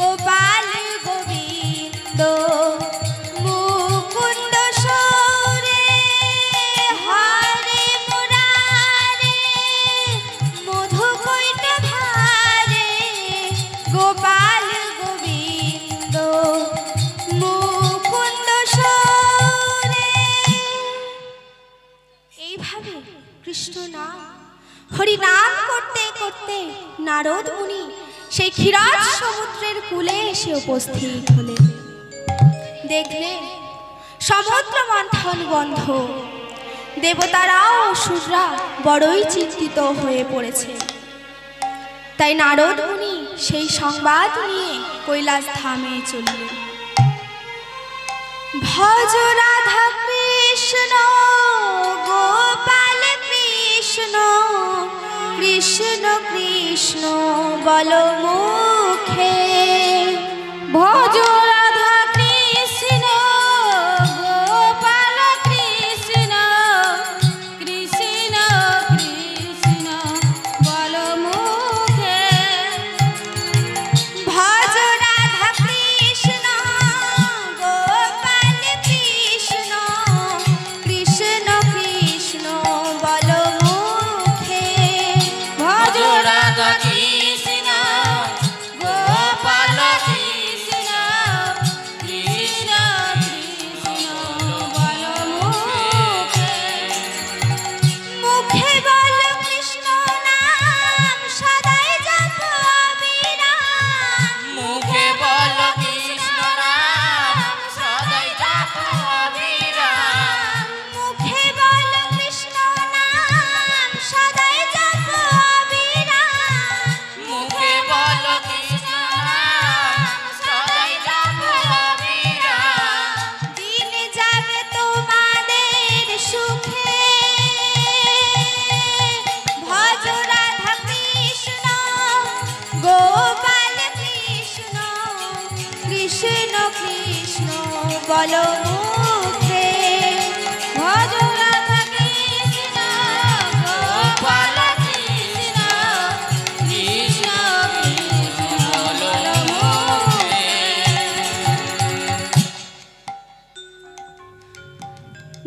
[SPEAKER 3] গোপাল গোবিন্দ মুকুন্দ সৌরে হরে মুরারে মধু কৈট ধারে গোপাল গোবিন্দ মুকুন্দ সৌরে। এইভাবে কৃষ্ণ নাম হরি নাম করতে করতে নারদ মুনি সেই ক্ষীরাত সমুদ্রের কূলে এসে উপস্থিত হলেন। দেখলেন সমুদ্র মন্থন বন্ধ, দেবতারাও অসুররা বড়ই চিন্তিত হয়ে পড়েছে। তাই নারদ মুনি সেই সংবাদ নিয়ে কৈলাস ধামে চললেন। ভজ রাধা কৃষ্ণ গোপাল কৃষ্ণ কৃষ্ণ কৃষ্ণ বল মুখে।
[SPEAKER 5] ভজ রাধা কৃষ্ণ গোপাল কৃষ্ণ কৃষ্ণ কৃষ্ণ বল মুখে।
[SPEAKER 3] ভজ রাধা কৃষ্ণ গোপাল কৃষ্ণ কৃষ্ণ কৃষ্ণ বল মুখে।
[SPEAKER 5] ভজ
[SPEAKER 2] রাধা কৃষ্ণ গোপাল কৃষ্ণ কৃষ্ণ কৃষ্ণ বল মুখে।
[SPEAKER 3] মুখে বল কৃষ্ণ নাম সদাই জপ অবিরাম।
[SPEAKER 2] মুখে বল কৃষ্ণ নাম সদাই জপ অবিরাম।
[SPEAKER 3] মুখে বল কৃষ্ণ নাম সদাই জপ অবিরাম।
[SPEAKER 2] মুখে বল কৃষ্ণ নাম সদাই জপ অবিরাম।
[SPEAKER 3] দিন যাবে তোমাদের সুখে। ভজ রাধা কৃষ্ণ গোপাল কৃষ্ণ কৃষ্ণ কৃষ্ণ বল মুখে।
[SPEAKER 5] ভজ রাধা কৃষ্ণ গোপাল কৃষ্ণ
[SPEAKER 2] কৃষ্ণ কৃষ্ণ বল মুখে।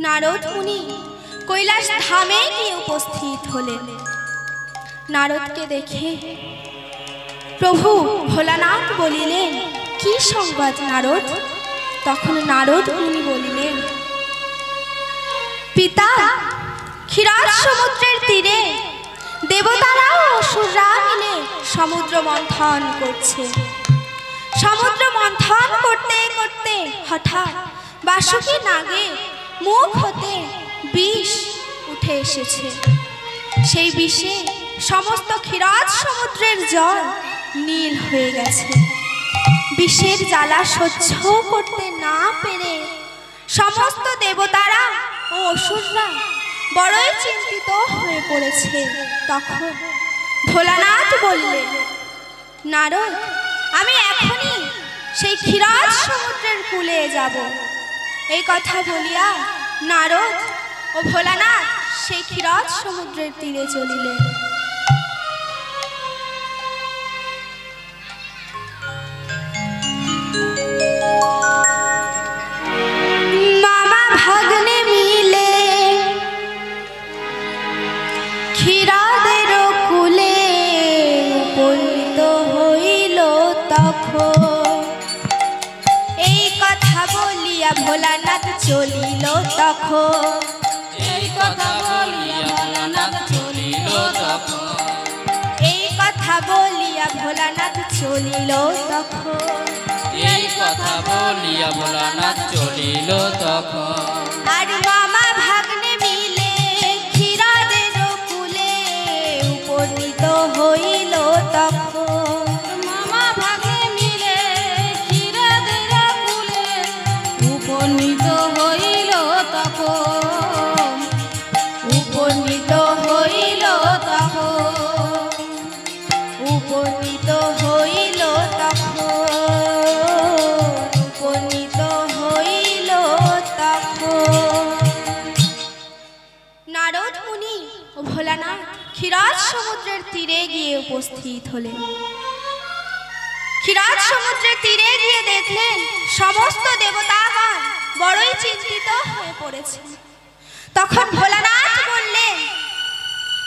[SPEAKER 3] নারদ মুনি কৈলাস ধামে গিয়ে উপস্থিত হলেন। নারদকে দেখে প্রভু ভোলানাথ বলিলেন, কি সংবাদ নারদ? তখন নারদ মুনি বলিলেন, পিতা, ক্ষীরাত সমুদ্রের তীরে দেবতারা ও অসুররা মিলে সমুদ্র মন্থন করছে। সমুদ্র মন্থন করতে করতে হঠাৎ বাসুকী নাগে মুখ হতে বিষ উঠে এসেছে। সেই বিষে সমস্ত ক্ষীরাত সমুদ্রের জল নীল হয়ে গেছে। বিষের জ্বালা সহ্য করতে না পেরে সমস্ত দেবতারা ও অসুররা বড়ই চিন্তিত হয়ে পড়েছে। তখন ভোলানাথ বললেন, নারদ, আমি এখনই সেই ক্ষীরাত সমুদ্রের কূলে যাব। এই কথা বলিয়া নারদ ও ভোলানাথ সেই ক্ষীরাত সমুদ্রের তীরে চলিলেন। মামা ভাগ্নে মিলে ক্ষীরাদের কূলে উপনীত হইল তখন। এই কথা বলিয়া ভোলানাথ চলিল তখন।
[SPEAKER 2] এই কথা বলিয়া ভোলানাথ চলিল তখন।
[SPEAKER 3] এই কথা বলিয়া ভোলানাথ চলিল তখন।
[SPEAKER 2] এই কথা বলিয়া ভোলানাথ চলিল তখন।
[SPEAKER 3] আর মামা ভাগ্নে মিলে ক্ষীরাদের কূলে উপনীত হইল তখন।
[SPEAKER 5] মামা ভাগে মিলে ক্ষীরাদের কূলে উপনীত হইল তখন।
[SPEAKER 3] উপনীত হইল তখন। উপনীত হইল তখন। উপনীত হইল তখন। নারদ মুনি ও ভোলানাথ ক্ষীরাত সমুদ্রের তীরে গিয়ে উপস্থিত হলেন। ক্ষীরাত সমুদ্র সমুদ্রের তীরে গিয়ে দেখলেন সমস্ত দেবতাগণ বড়ই চিন্তিত হয়ে পড়েছে। তখন ভোলানাথ বললেন,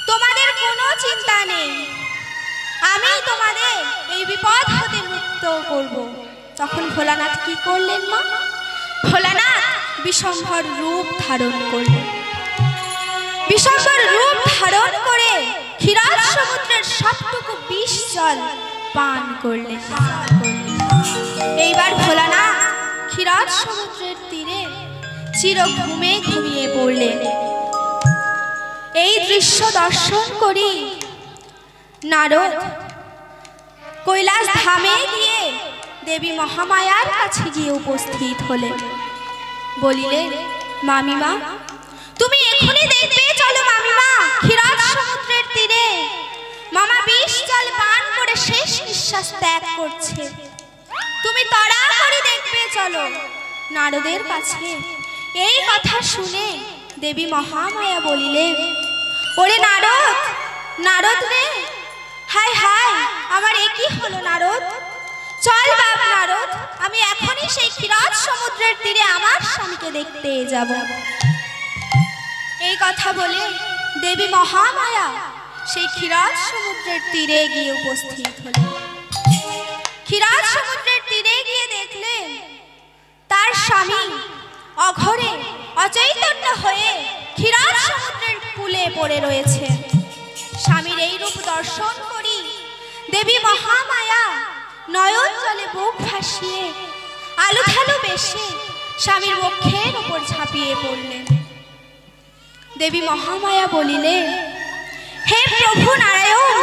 [SPEAKER 3] তোমাদের কোনো চিন্তা নেই, আমি তোমাদের এই বিপদ হতে মুক্ত করব। তখন ভোলানাথ কি করলেন মা? ভোলানাথ বিশ্বম্ভর রূপ ধারণ করলেন। বিশ্বম্ভর রূপ ধারণ করে ক্ষীরাত সমুদ্রের সবটুকু বিষ জল পান করলেন। এইবার ভোলানাথ ক্ষীরাত সমুদ্রের তীরে চির ঘুমে ঘুমিয়ে পড়লেন। এই দৃশ্য দর্শন করি নারদ কৈলাস ধামে গিয়ে দেবী মহামায়ার কাছে গিয়ে উপস্থিত হলেন। বলিলেন, মামিমা তুমি এখনই দেখবে চলো মামিমা, ক্ষীরাত সমুদ্রের তীরে মামা বিষ জল পান করে শেষ নিঃশ্বাস ত্যাগ করছে, তুমি তাড়াতাড়ি দেখবে চলো। নারদের কাছে এই কথা শুনে দেবী মহামায়া বলিলেন, ওরে নারদ, নারদ রে, হায় হায় আমার একই হলো নারদ, চল বাপ নারদ, আমি এখনই সেই ক্ষীরাত সমুদ্রের তীরে আমার স্বামীকে দেখতে যাব। এই কথা বলে দেবী মহামায়া সেই ক্ষীরাত সমুদ্রের তীরে গিয়ে উপস্থিত হলেন। ক্ষীরাত সমুদ্রের তীরে গিয়ে দেখলেন তার স্বামী অঘরে অচৈতন্য হয়ে ক্ষীরাত সমুদ্রের কূলে পড়ে রয়েছে। স্বামীর এই রূপ দর্শন করি দেবী মহামায়া নয়ন জলে বুক ভাসিয়ে আলুথালু বেশে স্বামীর বক্ষের উপর ঝাঁপিয়ে পড়লেন। দেবী মহামায়া বলিলেন, হে প্রভু নারায়ণ,